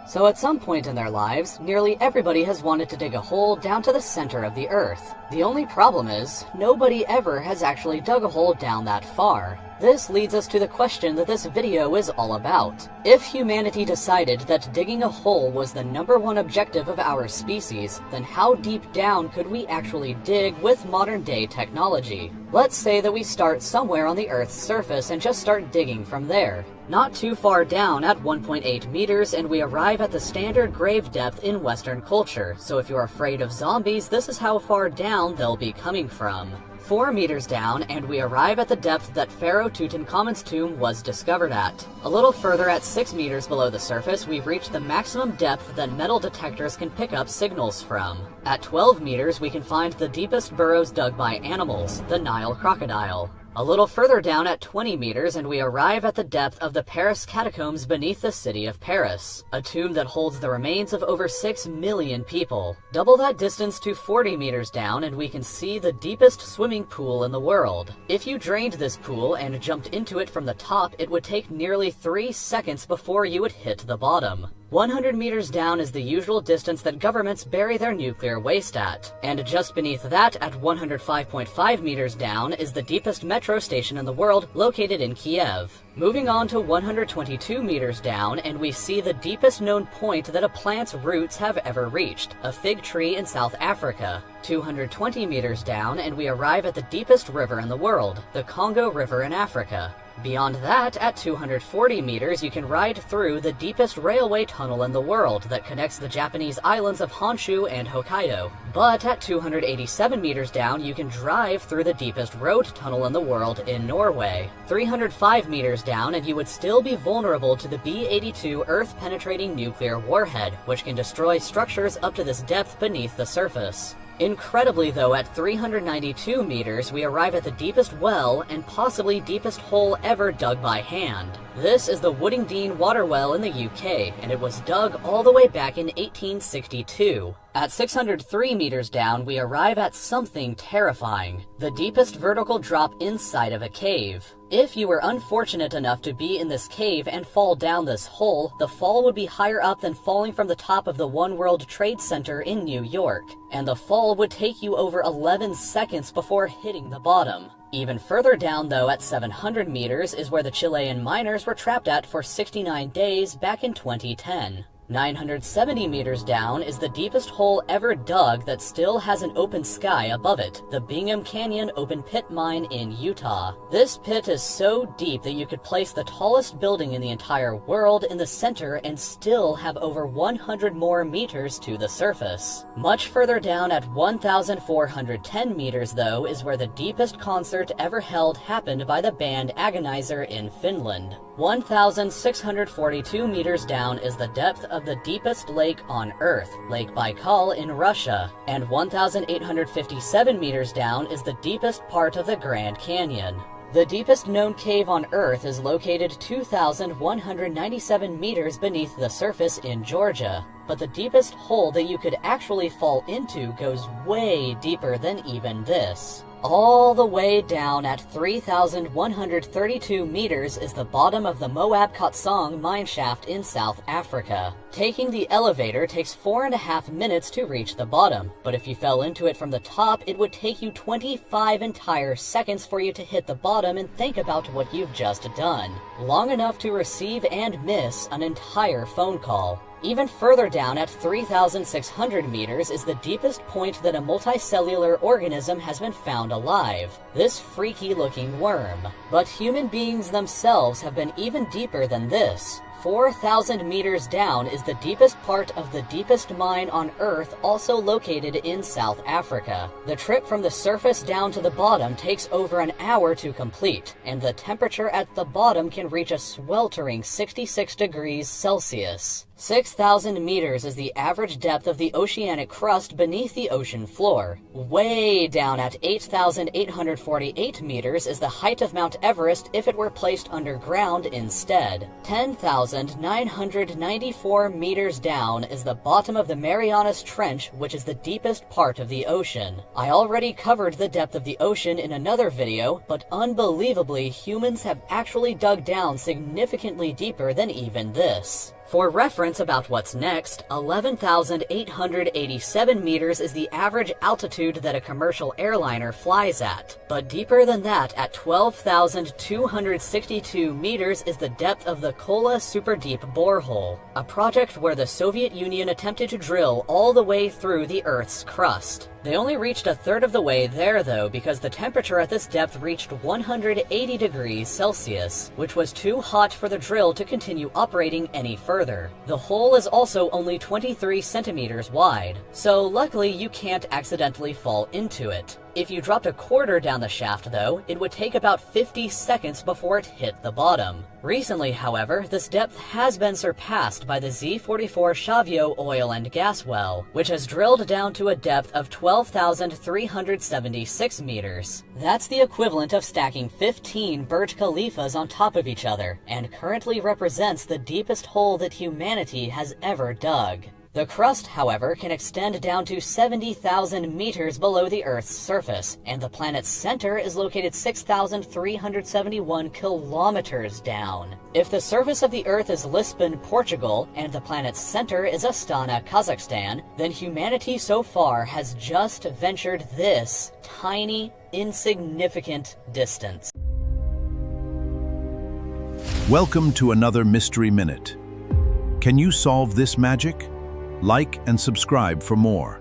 So at some point in their lives, nearly everybody has wanted to dig a hole down to the center of the Earth. The only problem is, nobody ever has actually dug a hole down that far. This leads us to the question that this video is all about. If humanity decided that digging a hole was the #1 objective of our species, then how deep down could we actually dig with modern-day technology? Let's say that we start somewhere on the Earth's surface and just start digging from there. Not too far down at 1.8 meters, and we arrive at the standard grave depth in Western culture, so if you're afraid of zombies, this is how far down they'll be coming from. 4 meters down, and we arrive at the depth that Pharaoh Tutankhamun's tomb was discovered at. A little further, at 6 meters below the surface, we reach the maximum depth that metal detectors can pick up signals from. At 12 meters, we can find the deepest burrows dug by animals, the Nile crocodile. A little further down at 20 meters, and we arrive at the depth of the Paris catacombs beneath the city of Paris, a tomb that holds the remains of over 6 million people. Double that distance to 40 meters down, and we can see the deepest swimming pool in the world. If you drained this pool and jumped into it from the top, it would take nearly 3 seconds before you would hit the bottom. 100 meters down is the usual distance that governments bury their nuclear waste at. And just beneath that, at 105.5 meters down, is the deepest metro station in the world, located in Kiev. Moving on to 122 meters down, and we see the deepest known point that a plant's roots have ever reached, a fig tree in South Africa. 220 meters down, and we arrive at the deepest river in the world, the Congo River in Africa. Beyond that, at 240 meters, you can ride through the deepest railway tunnel in the world that connects the Japanese islands of Honshu and Hokkaido. But at 287 meters down, you can drive through the deepest road tunnel in the world in Norway. 305 meters down, and you would still be vulnerable to the B-82 Earth-penetrating nuclear warhead, which can destroy structures up to this depth beneath the surface. Incredibly though, at 392 meters, we arrive at the deepest well and possibly deepest hole ever dug by hand. This is the Woodingdean water well in the UK, and it was dug all the way back in 1862. At 603 meters down, we arrive at something terrifying, the deepest vertical drop inside of a cave. If you were unfortunate enough to be in this cave and fall down this hole, the fall would be higher up than falling from the top of the One World Trade Center in New York, and the fall would take you over 11 seconds before hitting the bottom. Even further down though, at 700 meters, is where the Chilean miners were trapped at for 69 days back in 2010. 970 meters down is the deepest hole ever dug that still has an open sky above it, the Bingham Canyon open pit mine in Utah. This pit is so deep that you could place the tallest building in the entire world in the center and still have over 100 more meters to the surface. Much further down at 1,410 meters though is where the deepest concert ever held happened by the band Agonizer in Finland. 1,642 meters down is the depth of the deepest lake on Earth, Lake Baikal in Russia, and 1,857 meters down is the deepest part of the Grand Canyon. The deepest known cave on Earth is located 2,197 meters beneath the surface in Georgia, but the deepest hole that you could actually fall into goes way deeper than even this. All the way down at 3,132 meters is the bottom of the Moab Kotsong mineshaft in South Africa. Taking the elevator takes 4.5 minutes to reach the bottom, but if you fell into it from the top, it would take you 25 entire seconds for you to hit the bottom and think about what you've just done. Long enough to receive and miss an entire phone call. Even further down at 3,600 meters is the deepest point that a multicellular organism has been found alive, this freaky-looking worm. But human beings themselves have been even deeper than this. 4,000 meters down is the deepest part of the deepest mine on Earth, also located in South Africa. The trip from the surface down to the bottom takes over an hour to complete, and the temperature at the bottom can reach a sweltering 66 degrees Celsius. 6,000 meters is the average depth of the oceanic crust beneath the ocean floor. Way down at 8,848 meters is the height of Mount Everest if it were placed underground instead. 10,994 meters down is the bottom of the Marianas Trench, which is the deepest part of the ocean. I already covered the depth of the ocean in another video, but unbelievably, humans have actually dug down significantly deeper than even this. For reference about what's next, 11,887 meters is the average altitude that a commercial airliner flies at. But deeper than that, at 12,262 meters is the depth of the Kola Superdeep Borehole, a project where the Soviet Union attempted to drill all the way through the Earth's crust. They only reached a third of the way there though, because the temperature at this depth reached 180 degrees Celsius, which was too hot for the drill to continue operating any further. The hole is also only 23 centimeters wide, so luckily you can't accidentally fall into it. If you dropped a quarter down the shaft though, it would take about 50 seconds before it hit the bottom. Recently, however, this depth has been surpassed by the Z44 Shavio oil and gas well, which has drilled down to a depth of 12,376 meters. That's the equivalent of stacking 15 Burj Khalifas on top of each other, and currently represents the deepest hole that humanity has ever dug. The crust, however, can extend down to 70,000 meters below the Earth's surface, and the planet's center is located 6,371 kilometers down. If the surface of the Earth is Lisbon, Portugal, and the planet's center is Astana, Kazakhstan, then humanity so far has just ventured this tiny, insignificant distance. Welcome to another Mystery Minute. Can you solve this magic? Like and subscribe for more.